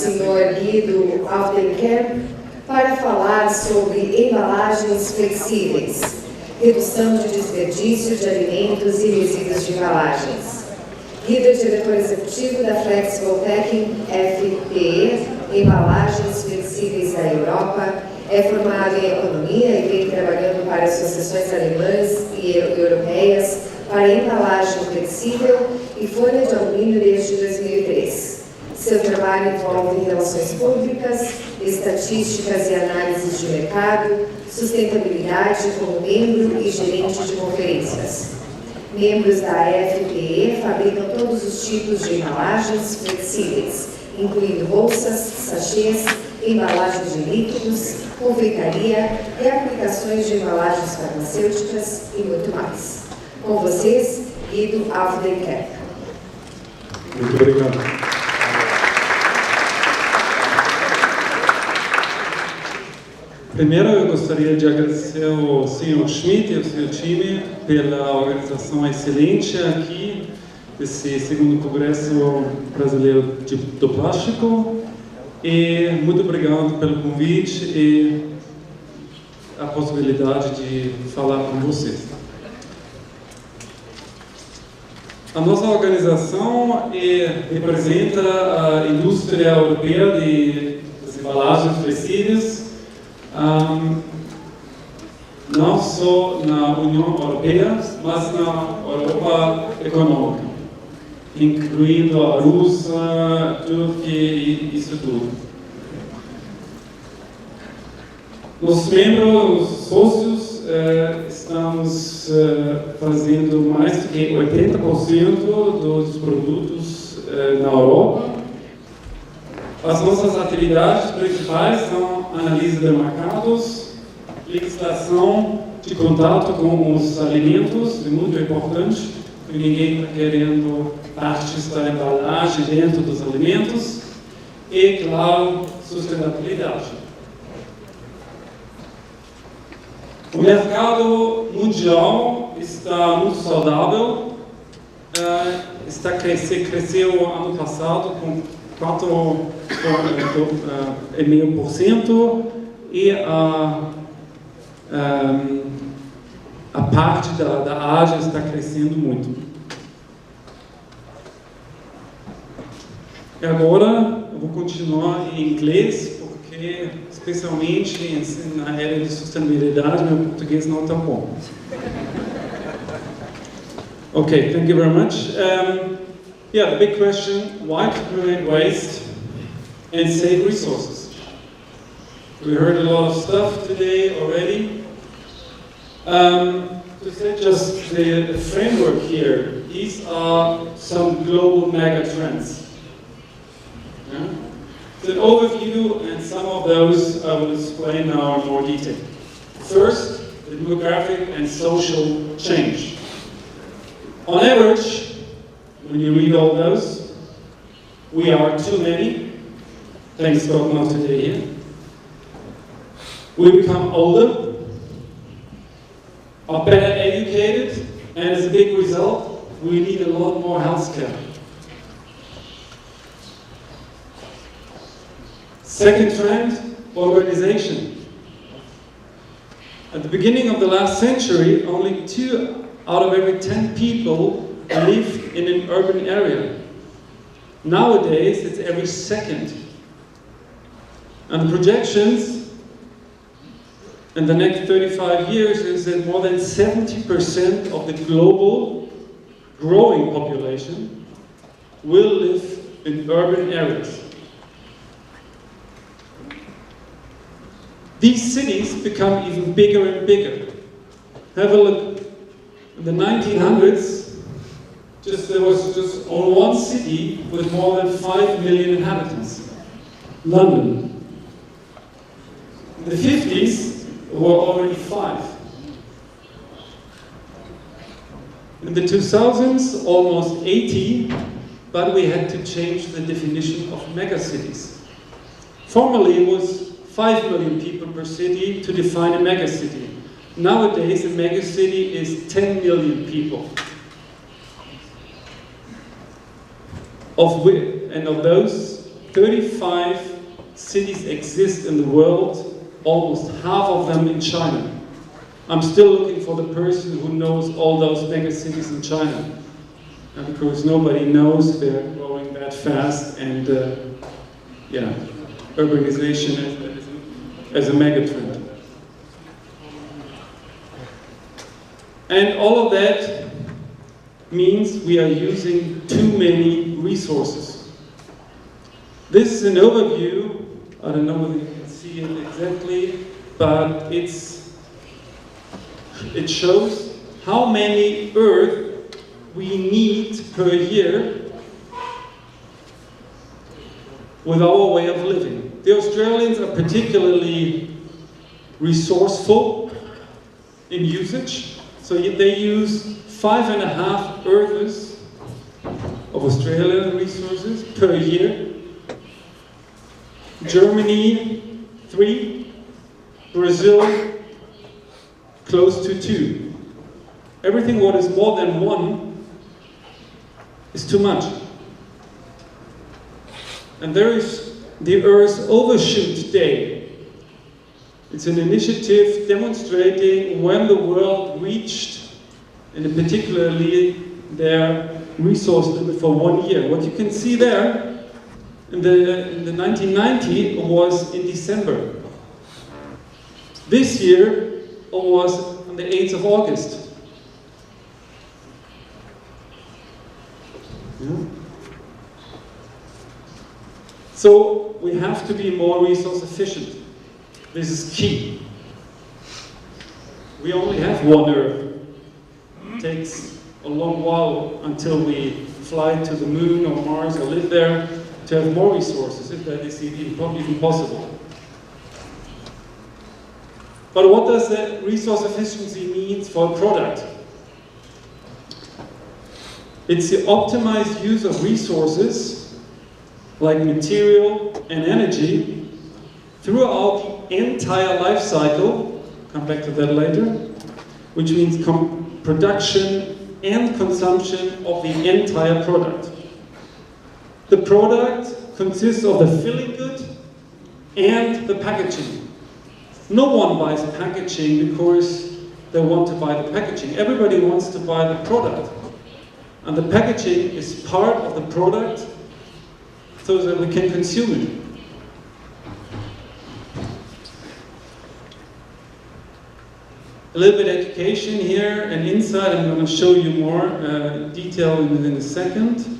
Sr. Guido Aldenkamp para falar sobre embalagens flexíveis, redução de desperdício de alimentos e resíduos de embalagens. Guido é diretor executivo da Flexible Packing FPE, Embalagens Flexíveis da Europa, é formado em economia e vem trabalhando para associações alemãs e europeias para embalagem flexível e folha de alumínio desde 2003. Seu trabalho envolve relações públicas, estatísticas e análises de mercado, sustentabilidade como membro e gerente de conferências. Membros da FPE fabricam todos os tipos de embalagens flexíveis, incluindo bolsas, sachês, embalagens de líquidos, confeitaria e aplicações de embalagens farmacêuticas e muito mais. Com vocês, Guido Aldenkamp. Muito obrigado. Primeiro, eu gostaria de agradecer ao Sr. Schmidt e ao seu time pela organização excelente aqui desse segundo Congresso Brasileiro do Plástico. E muito obrigado pelo convite e a possibilidade de falar com vocês. A nossa organização representa a indústria europeia das embalagens flexíveis, não só na União Europeia, mas na Europa econômica, incluindo a Rússia, a Turquia e isso tudo. Nossos membros, os sócios, estamos fazendo mais do que 80% dos produtos na Europa. As nossas atividades principais são análise de mercados, legislação de contato com os alimentos, é muito importante, porque ninguém está querendo partes da embalagem dentro dos alimentos, e, claro, sustentabilidade. O mercado mundial está muito saudável, cresceu ano passado com 4,5% e a parte da Ásia está crescendo muito. E agora eu vou continuar em inglês, porque especialmente na área de sustentabilidade meu português não é tão bom. Okay, thank you very much. The big question, why to prevent waste and save resources? We heard a lot of stuff today already. To set just the framework here, these are some global mega trends. It's an overview, and some of those I will explain now in more detail. First, the demographic and social change. On average, when you read all those, we are too many. Thanks God not today here. We become older, are better educated, and as a big result, we need a lot more health care. Second trend, urbanization. At the beginning of the last century, only 2 out of every 10 people lived in an urban area. Nowadays, it's every second. And the projections in the next 35 years is that more than 70% of the global growing population will live in urban areas. These cities become even bigger and bigger. Have a look. In the 1900s, there was just only one city with more than 5 million inhabitants, London. In the 50s, there were already 5. In the 2000s, almost 80, but we had to change the definition of megacities. Formerly, it was 5 million people per city to define a megacity. Nowadays, a megacity is 10 million people. Of those, 35 cities exist in the world, almost half of them in China. I'm still looking for the person who knows all those mega cities in China. And because nobody knows, they're growing that fast, and yeah, urbanization as a megatrend. And all of that means we are using too many resources. This is an overview. I don't know whether you can see it exactly, but it shows how many Earth we need per year with our way of living. The Australians are particularly resourceful in usage, so they use 5.5 Earths of Australian resources per year. Germany, 3. Brazil, close to 2. Everything what is more than 1 is too much. And there is the Earth Overshoot Day. It's an initiative demonstrating when the world reached, and particularly their resource limit for 1 year. What you can see there in the 1990 was in December. This year it was on the 8th of August. Yeah. So we have to be more resource efficient. This is key. We only have one Earth. It takes a long while until we fly to the moon or Mars or live there to have more resources, if that is even possible. But what does that resource efficiency mean for a product? It's the optimized use of resources, like material and energy, throughout the entire life cycle, come back to that later, which means production and consumption of the entire product. The product consists of the filling good and the packaging. No one buys packaging because they want to buy the packaging. Everybody wants to buy the product. And the packaging is part of the product so that we can consume it. A little bit of education here and insight. I'm going to show you more detail in a second.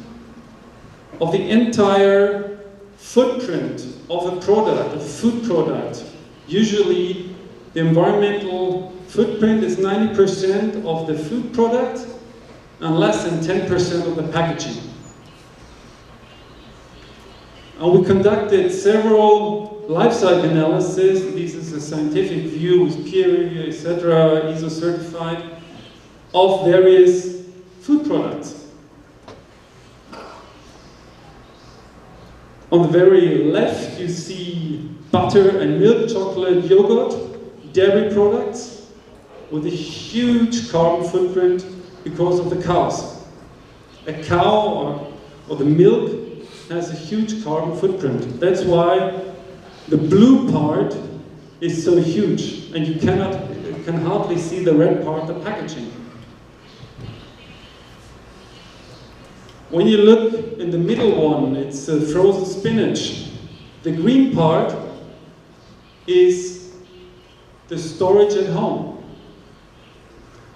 Of the entire footprint of a product, a food product, usually the environmental footprint is 90% of the food product and less than 10% of the packaging. And we conducted several life cycle analysis. This is a scientific view with peer review, etc., ISO certified, of various food products. On the very left, you see butter and milk, chocolate, yogurt, dairy products with a huge carbon footprint because of the cows. A cow or the milk has a huge carbon footprint. That's why the blue part is so huge, and you can hardly see the red part, the packaging. When you look in the middle one, it's frozen spinach. The green part is the storage at home.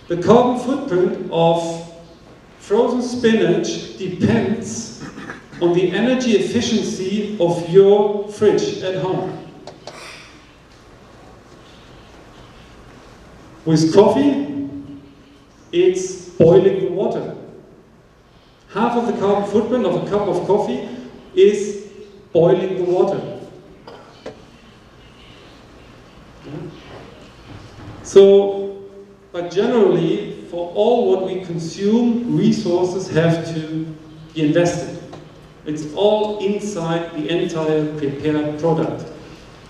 The carbon footprint of frozen spinach depends on the energy efficiency of your fridge at home. With coffee, it's boiling the water. Half of the carbon footprint of a cup of coffee is boiling the water. So, but generally, for all what we consume, resources have to be invested. It's all inside the entire prepared product.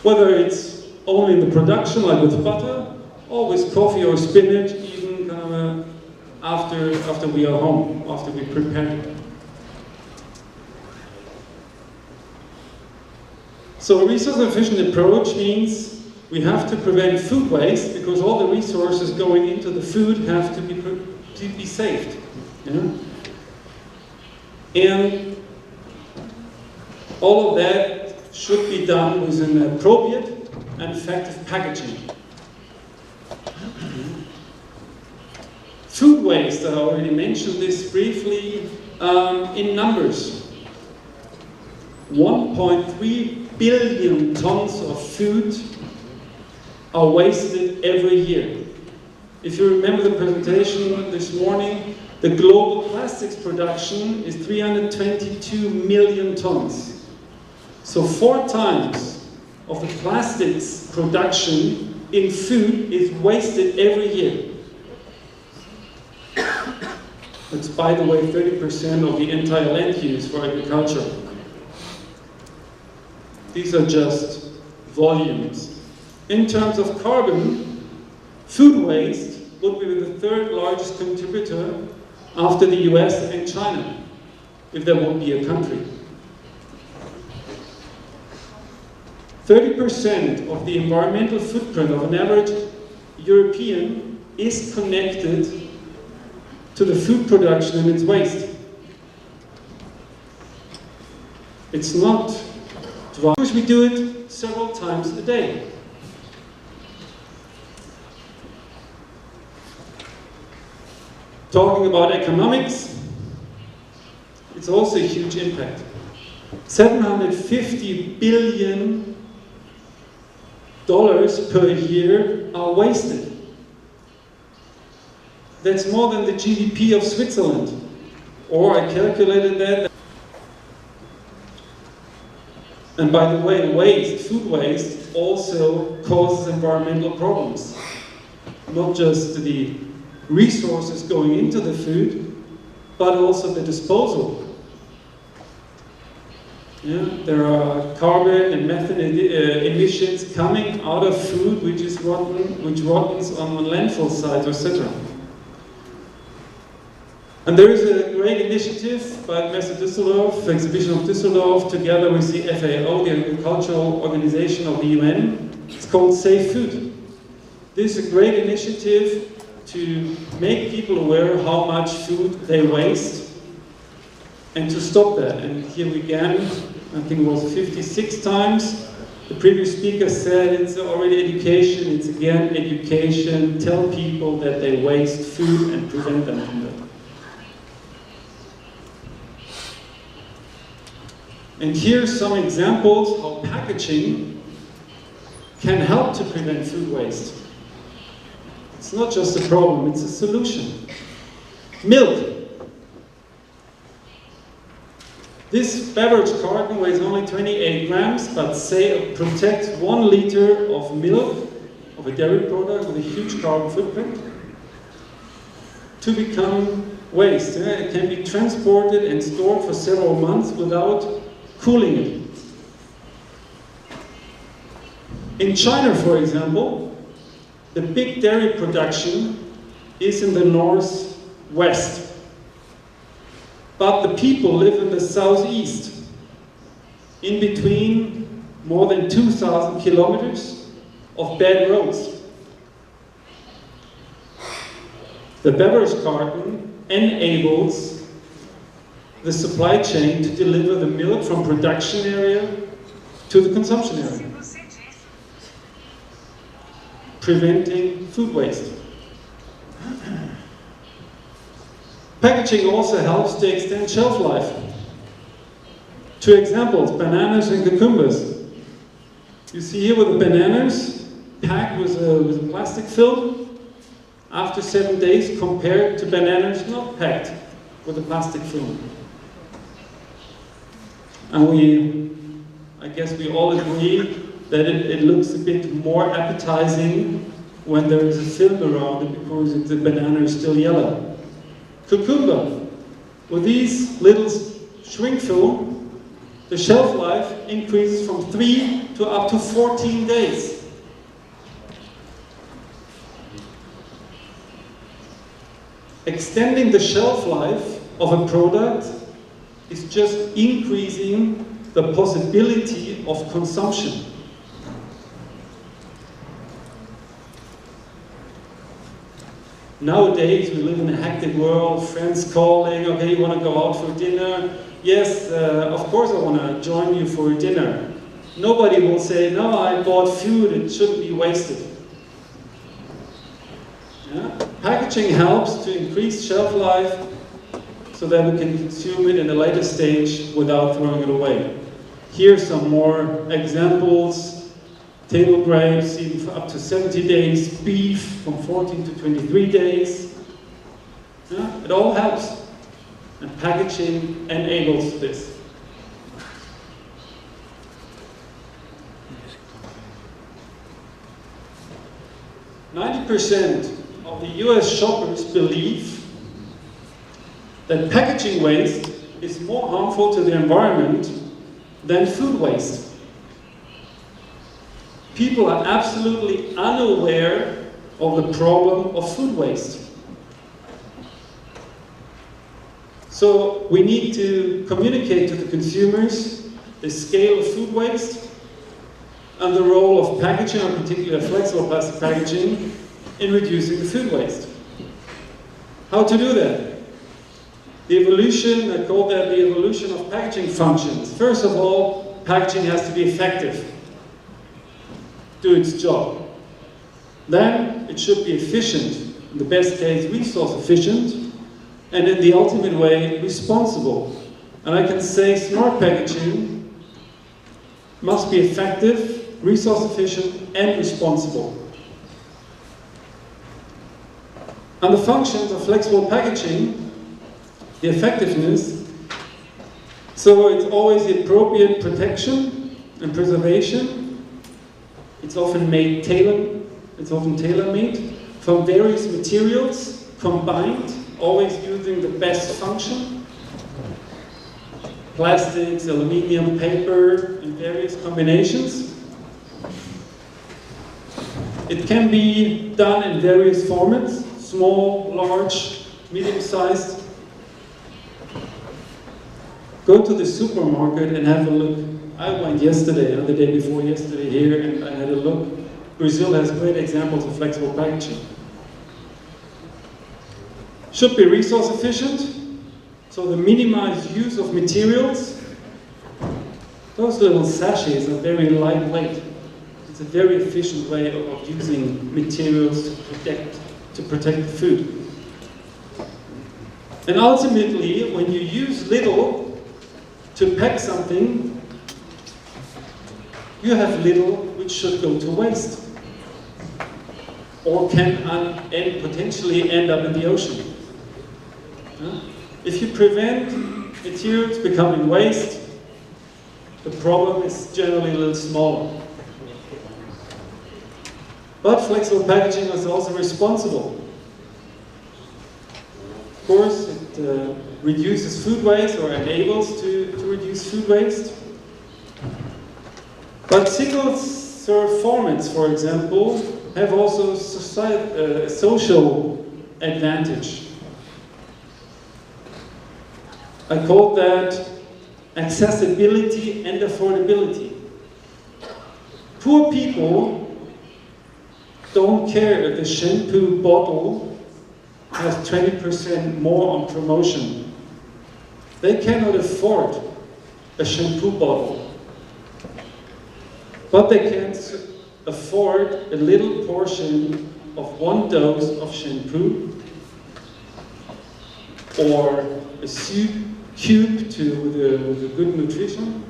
Whether it's only in the production, like with butter, or with coffee or spinach, even after we are home, after we prepare it. So a resource-efficient approach means we have to prevent food waste because all the resources going into the food have to be saved. Yeah? And all of that should be done with an appropriate and effective packaging. Food waste, I already mentioned this briefly in numbers. 1.3 billion tons of food are wasted every year. If you remember the presentation this morning, the global plastics production is 322 million tons. So 4 times of the plastics production in food is wasted every year. That's, by the way, 30% of the entire land use for agriculture. These are just volumes. In terms of carbon, food waste would be the 3rd largest contributor after the US and China, if there would be a country. 30% of the environmental footprint of an average European is connected to the food production and its waste. It's not because we do it several times a day. Talking about economics, it's also a huge impact. $750 billion per year are wasted. That's more than the GDP of Switzerland. Or I calculated that. And by the way, food waste also causes environmental problems. Not just the resources going into the food, but also the disposal. Yeah, there are carbon and methane emissions coming out of food which rottens on landfill sites, etc. And there is a great initiative by Messe Düsseldorf, Exhibition of Düsseldorf, together with the FAO, the Agricultural Organization of the UN. It's called Safe Food. This is a great initiative to make people aware how much food they waste and to stop that. And here we again, I think it was 56 times. The previous speaker said it's already education, it's again education. Tell people that they waste food and prevent them from that. And here's some examples how packaging can help to prevent food waste. It's not just a problem, it's a solution. Milk. This beverage carton weighs only 28 grams, but protects 1 liter of milk, of a dairy product with a huge carbon footprint, to become waste. It can be transported and stored for several months without cooling it. In China, for example, the big dairy production is in the northwest. But the people live in the southeast, in between more than 2,000 kilometers of bad roads. The beverage carton enables the supply chain to deliver the milk from production area to the consumption area, preventing food waste. Packaging also helps to extend shelf life. 2 examples, bananas and cucumbers. You see here with the bananas packed with a plastic film after 7 days compared to bananas not packed with a plastic film. And I guess we all agree that it looks a bit more appetizing when there is a film around it because the banana is still yellow. Cucumber, with these little shrink film, the shelf life increases from 3 to up to 14 days. Extending the shelf life of a product is just increasing the possibility of consumption. Nowadays, we live in a hectic world, friends calling, okay, you want to go out for dinner? Yes, of course I want to join you for dinner. Nobody will say, no, I bought food, it shouldn't be wasted. Yeah? Packaging helps to increase shelf life so that we can consume it in a later stage without throwing it away. Here's some more examples. Table grapes, even for up to 70 days. Beef from 14 to 23 days. Yeah? It all helps. And packaging enables this. %90 of the US shoppers believe that packaging waste is more harmful to the environment than food waste. People are absolutely unaware of the problem of food waste. So we need to communicate to the consumers the scale of food waste and the role of packaging, in particular flexible plastic packaging, in reducing the food waste. How to do that? The evolution, I call that the evolution of packaging functions. First of all, packaging has to be effective, do its job. Then it should be efficient, in the best case resource efficient, and in the ultimate way responsible. And I can say smart packaging must be effective, resource efficient, and responsible. And the functions of flexible packaging, the effectiveness, so it's always the appropriate protection and preservation. It's often tailor-made from various materials combined, always using the best function. Plastics, aluminium, paper, in various combinations. It can be done in various formats, small, large, medium-sized. Go to the supermarket and have a look. I went yesterday, or the day before yesterday here, and I had a look. Brazil has great examples of flexible packaging. Should be resource efficient, so the minimized use of materials. Those little sachets are very lightweight. It's a very efficient way of using materials to protect the food. And ultimately, when you use little to pack something, you have little which should go to waste or can potentially end up in the ocean. If you prevent materials becoming waste, the problem is generally a little smaller. But flexible packaging is also responsible. Of course, it reduces food waste or enables to reduce food waste. But single-serve formats, for example, have also a social advantage. I call that accessibility and affordability. Poor people don't care if the shampoo bottle has 20% more on promotion. They cannot afford a shampoo bottle. But they can afford a little portion of one dose of shampoo or a soup cube with the good nutrition.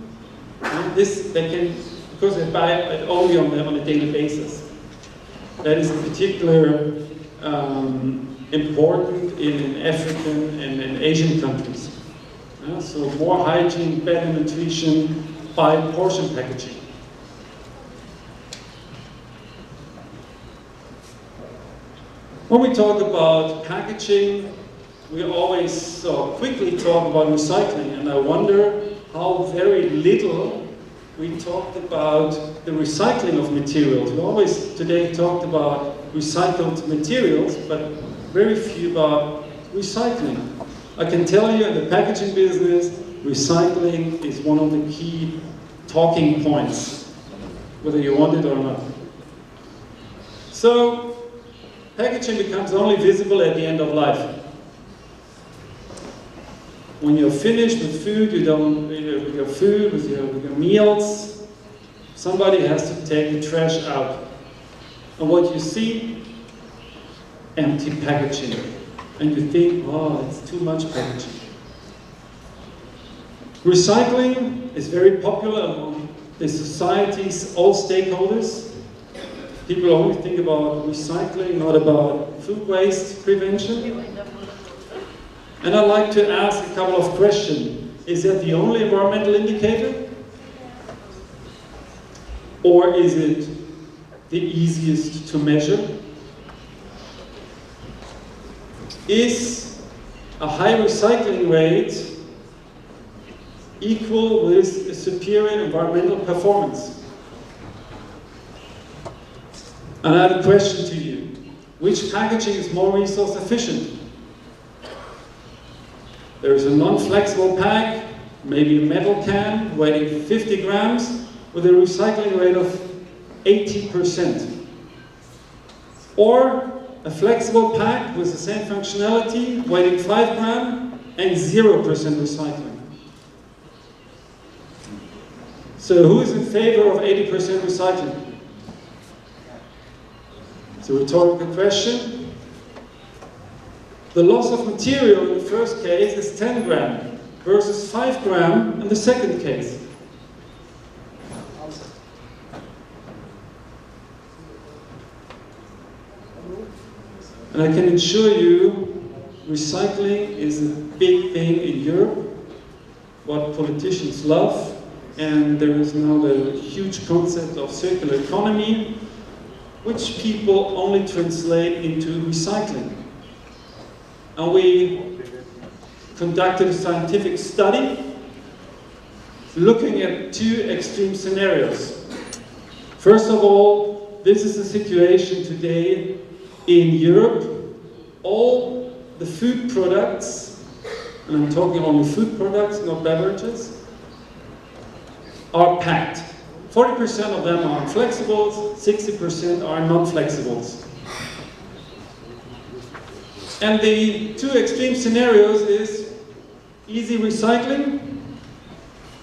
And this they can, because they buy it only on a daily basis. That is in particular important in African and in Asian countries. So more hygiene, better nutrition by portion packaging. When we talk about packaging, we always so quickly talk about recycling, and I wonder how very little we talked about the recycling of materials. We always today talked about recycled materials, but very few about recycling. I can tell you in the packaging business, recycling is one of the key talking points, whether you want it or not. So, packaging becomes only visible at the end of life. When you're finished with food, with your meals, somebody has to take the trash out. And what you see, empty packaging. And you think, oh, it's too much packaging. Recycling is very popular among the society's all stakeholders. People only think about recycling, not about food waste prevention. And I'd like to ask a couple of questions. Is that the only environmental indicator? Or is it the easiest to measure? Is a high recycling rate equal with a superior environmental performance? And I have a question to you. Which packaging is more resource efficient? There is a non-flexible pack, maybe a metal can weighing 50 grams with a recycling rate of 80%. Or a flexible pack with the same functionality, weighing 5 grams and 0% recycling. So who is in favor of 80% recycling? It's a rhetorical question. The loss of material in the first case is 10 grams versus 5 grams in the second case. And I can assure you, recycling is a big thing in Europe, what politicians love, and there is now the huge concept of circular economy, which people only translate into recycling. And we conducted a scientific study looking at two extreme scenarios. First of all, this is the situation today in Europe. All the food products, and I'm talking only food products, not beverages, are packed. 40% of them are flexibles, 60% are non-flexibles. And the two extreme scenarios is easy recycling.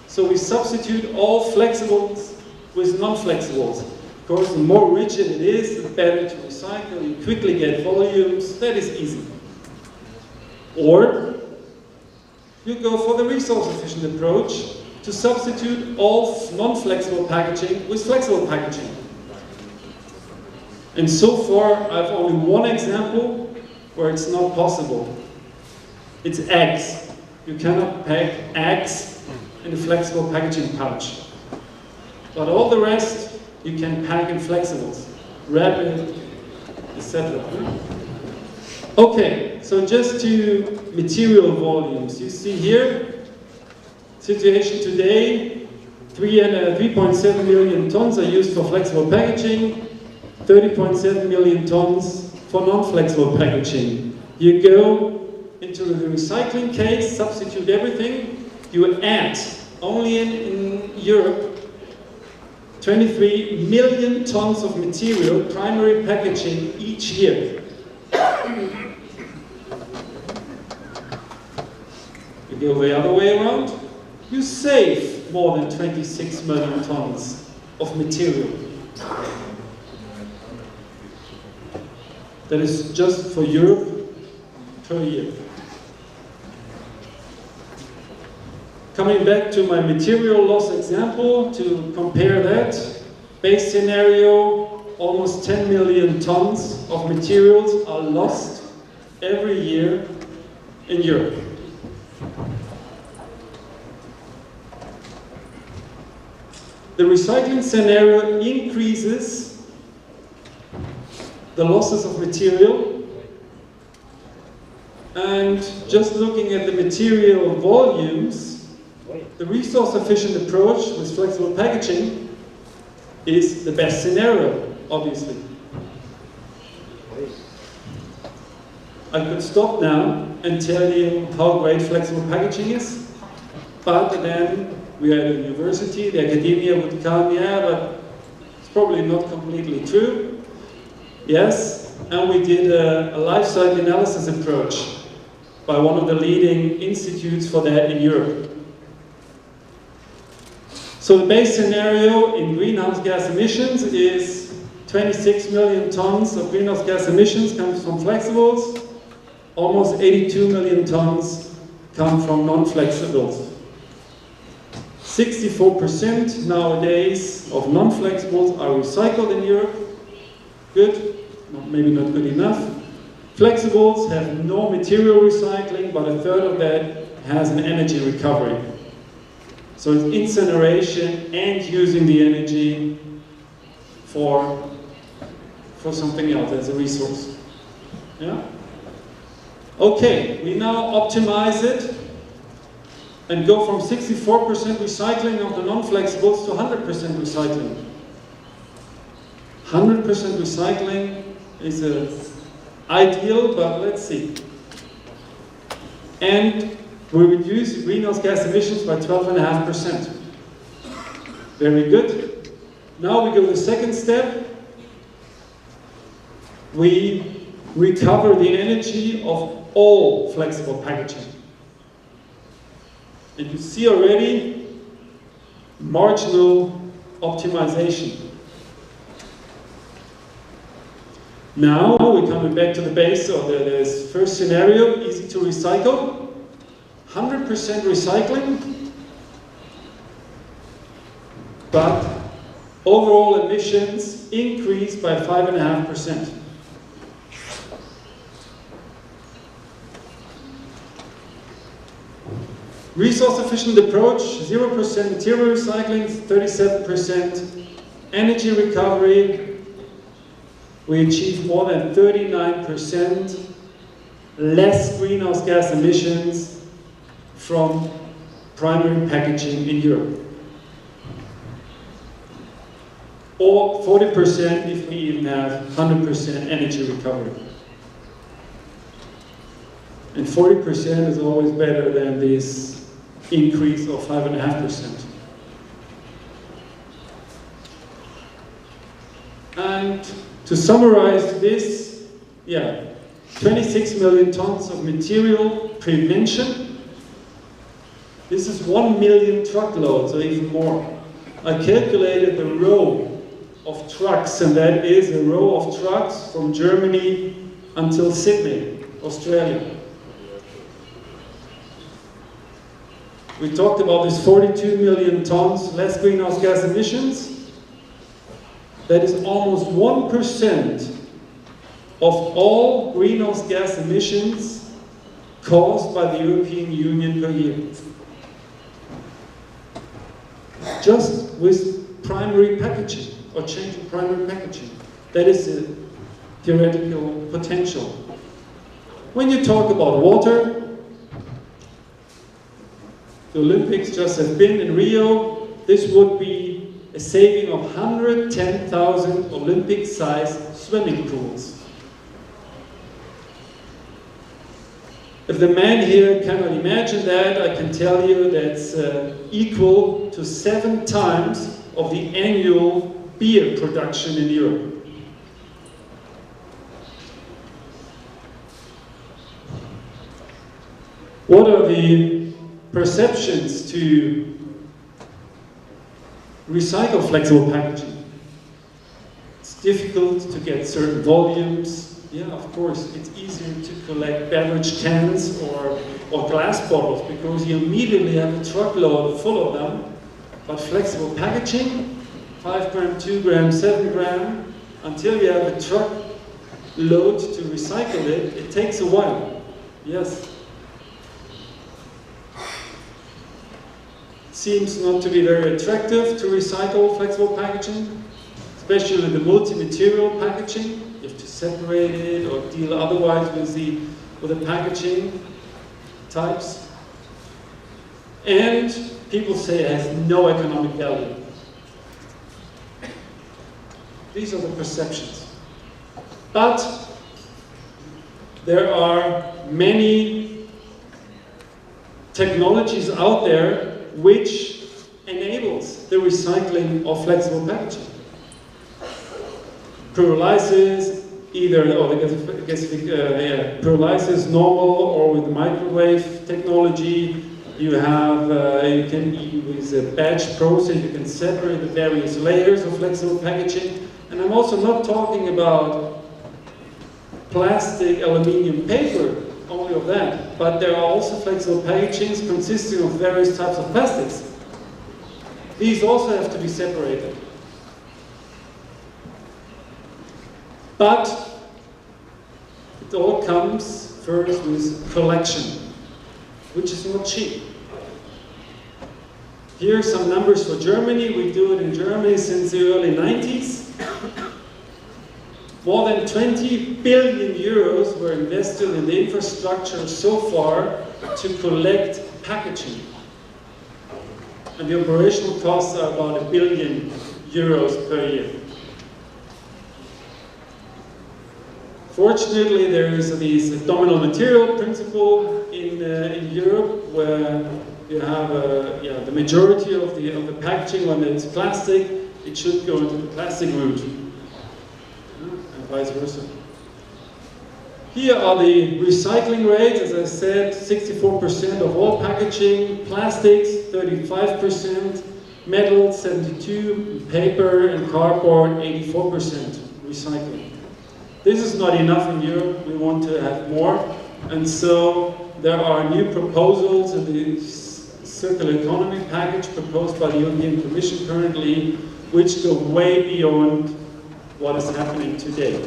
So we substitute all flexibles with non-flexibles. Of course, the more rigid it is, the better to recycle. You quickly get volumes. That is easy. Or you go for the resource-efficient approach to substitute all non-flexible packaging with flexible packaging. And so far, I've only one example where it's not possible. It's eggs. You cannot pack eggs in a flexible packaging pouch. But all the rest, you can pack in flexibles. Wrap it, etc. Okay, so just to material volumes. You see here, situation today, 3.7 million tons are used for flexible packaging, 30.7 million tons for non-flexible packaging. You go into the recycling case, substitute everything, you add, only in Europe, 23 million tons of material, primary packaging each year. You go the other way around, you save more than 26 million tons of material. That is just for Europe per year. Coming back to my material loss example, to compare that, base scenario, almost 10 million tons of materials are lost every year in Europe. The recycling scenario increases the losses of material, and just looking at the material volumes, the resource-efficient approach with flexible packaging is the best scenario, obviously. I could stop now and tell you how great flexible packaging is, But then we are at a university, the academia would come, yeah, but it's probably not completely true. Yes, and we did a life cycle analysis approach by one of the leading institutes for that in Europe. So the base scenario in greenhouse gas emissions is 26 million tons of greenhouse gas emissions comes from flexibles, almost 82 million tons come from non-flexibles. 64% nowadays of non-flexibles are recycled in Europe. Good, maybe not good enough. Flexibles have no material recycling, but a third of that has an energy recovery. So it's incineration and using the energy for something else as a resource. Yeah? Okay, we now optimize it and go from 64% recycling of the non-flexibles to 100% recycling. 100% recycling is ideal, but let's see. And we reduce greenhouse gas emissions by 12.5%. Very good. Now we go to the second step. We recover the energy of all flexible packaging. And you see already marginal optimization. Now we're coming back to the base of the first scenario, easy to recycle. 100% recycling, but overall emissions increased by 5.5%. Resource efficient approach, 0% material recycling, 37% energy recovery. We achieve more than 39% less greenhouse gas emissions from primary packaging in Europe. Or 40% if we even have 100% energy recovery. And 40% is always better than this increase of 5.5%. And to summarize this, 26 million tons of material prevention. This is 1 million truckloads or even more. I calculated the row of trucks, and that is a row of trucks from Germany until Sydney, Australia. We talked about this 42 million tons less greenhouse gas emissions. That is almost 1% of all greenhouse gas emissions caused by the European Union per year. Just with primary packaging or changing primary packaging. That is the theoretical potential. When you talk about water, the Olympics just have been in Rio. This would be a saving of 110,000 Olympic-sized swimming pools. If the man here cannot imagine that, I can tell you that's equal to 7 times of the annual beer production in Europe. What are the perceptions to recycle flexible packaging? It's difficult to get certain volumes. Yeah, of course, it's easier to collect beverage cans or glass bottles because you immediately have a truckload full of them. But flexible packaging, 5 gram, 2 gram, 7 gram, until you have a truck load to recycle it, it takes a while. Yes. Seems not to be very attractive to recycle flexible packaging, especially the multi-material packaging. You have to separate it or deal otherwise with the packaging types. And people say it has no economic value. These are the perceptions. But there are many technologies out there which enables the recycling of flexible packaging. Pyrolysis, either pyrolysis normal or with microwave technology. You have, with a batch process, you can separate the various layers of flexible packaging. And I'm also not talking about plastic, aluminium, paper, only of that, but there are also flexible packagings consisting of various types of plastics. These also have to be separated. But it all comes first with collection, which is not cheap. Here are some numbers for Germany. We do it in Germany since the early 90s. More than 20 billion euros were invested in the infrastructure so far to collect packaging. And the operational costs are about €1 billion per year. Fortunately, there is this domino material principle in Europe, where you have the majority of the packaging, when it's plastic, it should go into the plastic route, and vice versa. Here are the recycling rates. As I said, 64% of all packaging, plastics 35%, metal 72%, paper and cardboard 84% recycling. This is not enough in Europe. We want to have more, and so there are new proposals in the circular economy package proposed by the European Commission currently, which go way beyond what is happening today.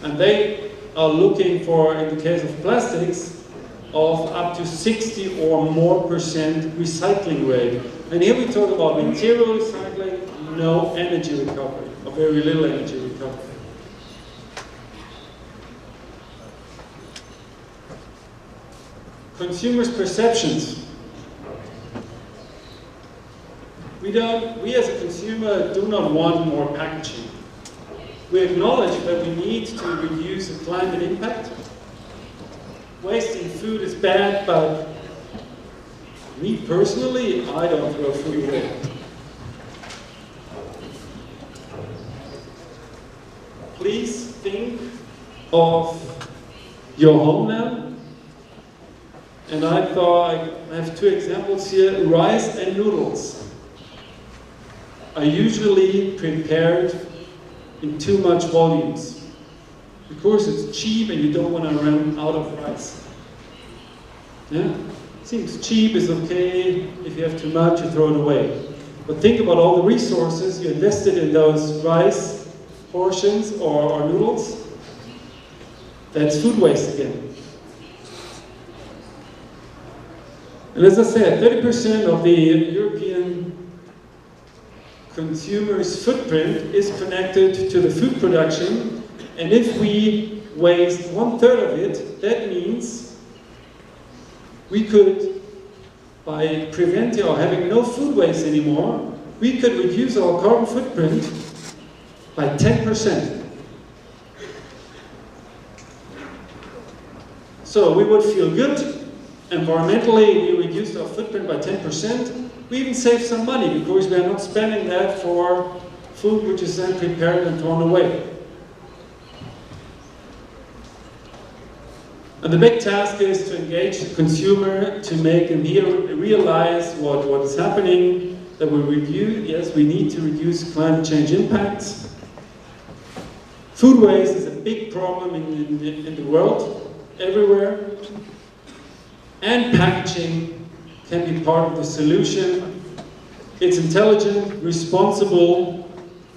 And they are looking for, in the case of plastics, of up to 60 or more percent recycling rate. And here we talk about material recycling, no energy recovery, or very little energy recovery. Consumers' perceptions. We as a consumer do not want more packaging. We acknowledge that we need to reduce the climate impact. Wasting food is bad, but me personally, I don't throw food away. Please think of your home now. And I thought I have two examples here. Rice and noodles are usually prepared in too much volumes. Of course, it's cheap and you don't want to run out of rice. Yeah? Seems cheap, is okay. If you have too much, you throw it away. But think about all the resources you invested in those rice portions or noodles. That's food waste again. And as I said, 30% of the European consumer's footprint is connected to the food production, and if we waste 1/3 of it, that means we could, by preventing or having no food waste anymore, we could reduce our carbon footprint by 10%. So we would feel good. Environmentally, we reduced our footprint by 10%. We even saved some money because we are not spending that for food which is then prepared and thrown away. And the big task is to engage the consumer, to make them realize what is happening, that we need to reduce climate change impacts. Food waste is a big problem in the world, everywhere. And packaging can be part of the solution. It's intelligent, responsible,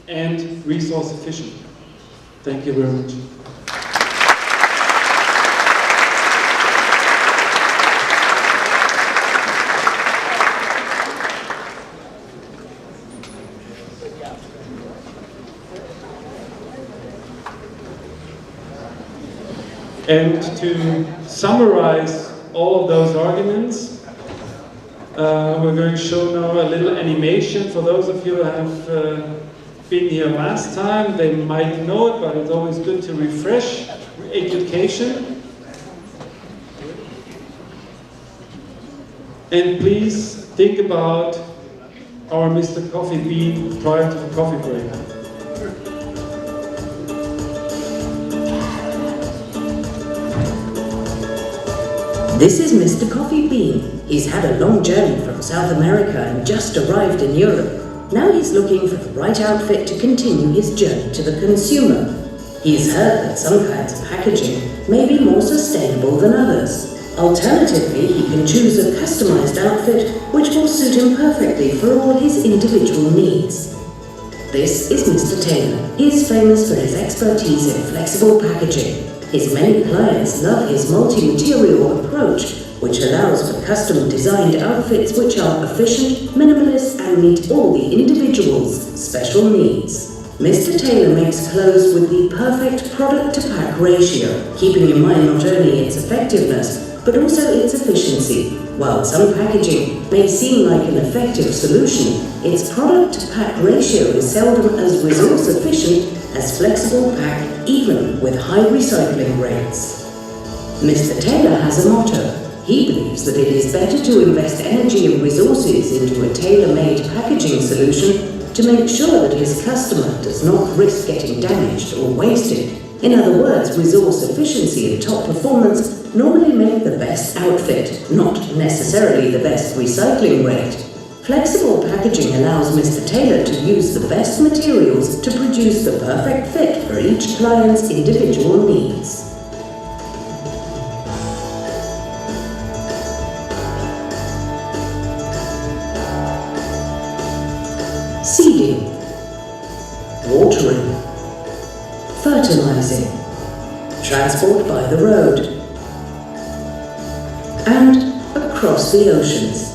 and resource efficient. Thank you very much. And to summarize all of those arguments, we're going to show now a little animation. For those of you who have been here last time, they might know it, but it's always good to refresh education. And please think about our Mr. Coffee Bean prior to the coffee break. This is Mr. Coffee Bean. He's had a long journey from South America and just arrived in Europe. Now he's looking for the right outfit to continue his journey to the consumer. He's heard that some kinds of packaging may be more sustainable than others. Alternatively, he can choose a customized outfit which will suit him perfectly for all his individual needs. This is Mr. Taylor. He is famous for his expertise in flexible packaging. His many clients love his multi-material approach, which allows for custom-designed outfits which are efficient, minimalist, and meet all the individual's special needs. Mr. Taylor makes clothes with the perfect product-to-pack ratio, keeping in mind not only its effectiveness, but also its efficiency. While some packaging may seem like an effective solution, its product-to-pack ratio is seldom as resource-efficient as flexible pack, even with high recycling rates. Mr. Taylor has a motto. He believes that it is better to invest energy and resources into a tailor-made packaging solution to make sure that his customer does not risk getting damaged or wasted. In other words, resource efficiency and top performance normally make the best outfit, not necessarily the best recycling rate. Flexible packaging allows Mr. Taylor to use the best materials to produce the perfect fit for each client's individual needs. Seeding, watering, fertilizing, transport by the road, and across the oceans.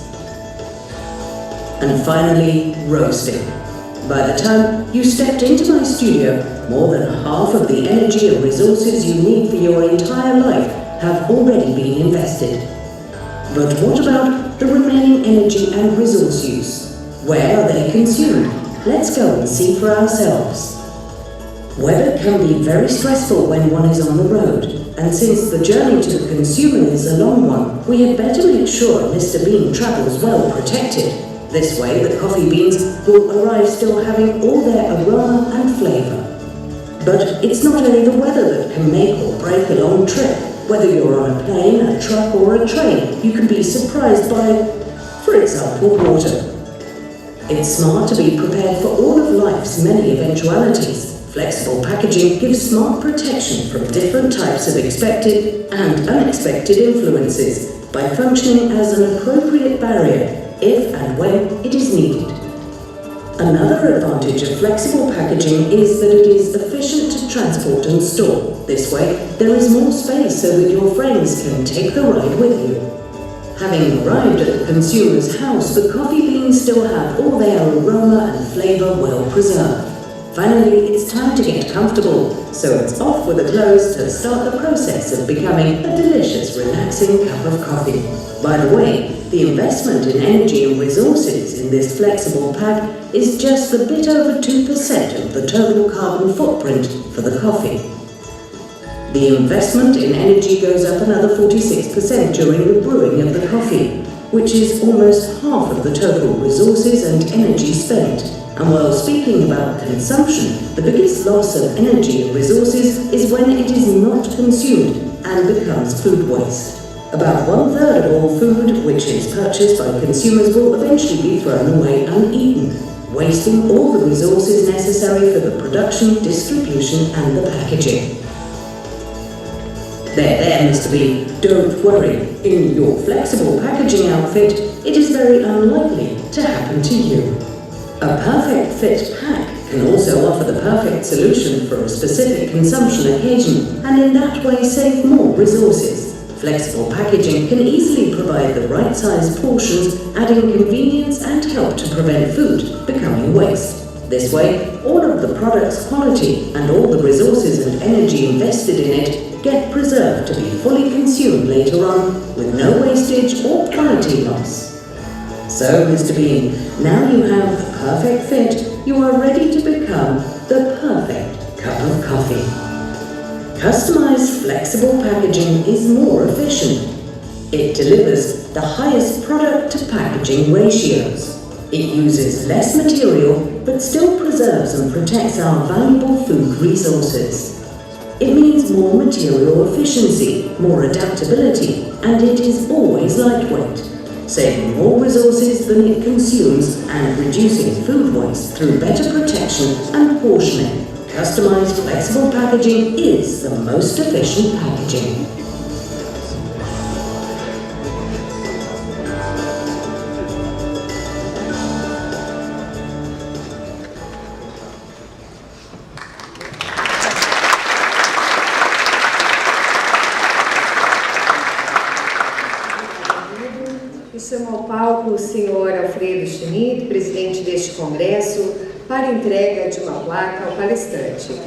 And finally, roasting. By the time you stepped into my studio, more than half of the energy and resources you need for your entire life have already been invested. But what about the remaining energy and resource use? Where are they consumed? Let's go and see for ourselves. Weather can be very stressful when one is on the road, and since the journey to the consumer is a long one, we had better make sure Mr. Bean travels well protected. This way, the coffee beans will arrive still having all their aroma and flavour. But it's not only the weather that can make or break a long trip. Whether you're on a plane, a truck or a train, you can be surprised by, for example, water. It's smart to be prepared for all of life's many eventualities. Flexible packaging gives smart protection from different types of expected and unexpected influences by functioning as an appropriate barrier if and when it is needed. Another advantage of flexible packaging is that it is efficient to transport and store. This way, there is more space so that your friends can take the ride with you. Having arrived at the consumer's house, the coffee beans still have all their aroma and flavour well preserved. Finally, it's time to get comfortable, so it's off with the clothes to start the process of becoming a delicious, relaxing cup of coffee. By the way, the investment in energy and resources in this flexible pack is just a bit over 2% of the total carbon footprint for the coffee. The investment in energy goes up another 46% during the brewing of the coffee, which is almost half of the total resources and energy spent. And while speaking about consumption, the biggest loss of energy and resources is when it is not consumed and becomes food waste. About 1/3 of all food which is purchased by consumers will eventually be thrown away uneaten, wasting all the resources necessary for the production, distribution and the packaging. There, Mr. Bean, don't worry. In your flexible packaging outfit, it is very unlikely to happen to you. A perfect fit pack can also offer the perfect solution for a specific consumption occasion and in that way save more resources. Flexible packaging can easily provide the right size portions, adding convenience and help to prevent food becoming waste. This way, all of the product's quality and all the resources and energy invested in it get preserved to be fully consumed later on with no wastage or quality loss. So, Mr. Bean, now you have the perfect fit, you are ready to become the perfect cup of coffee. Customized flexible packaging is more efficient, It delivers the highest product-to-packaging ratios. It uses less material but still preserves and protects our valuable food resources. It means more material efficiency, more adaptability, and it is always lightweight, saving more resources than it consumes and reducing food waste through better protection and portioning. Customized flexible packaging is the most efficient packaging. Chamo ao palco o senhor Alfredo Schmidt, presidente deste congresso, para entrega de uma placa ao palestrante.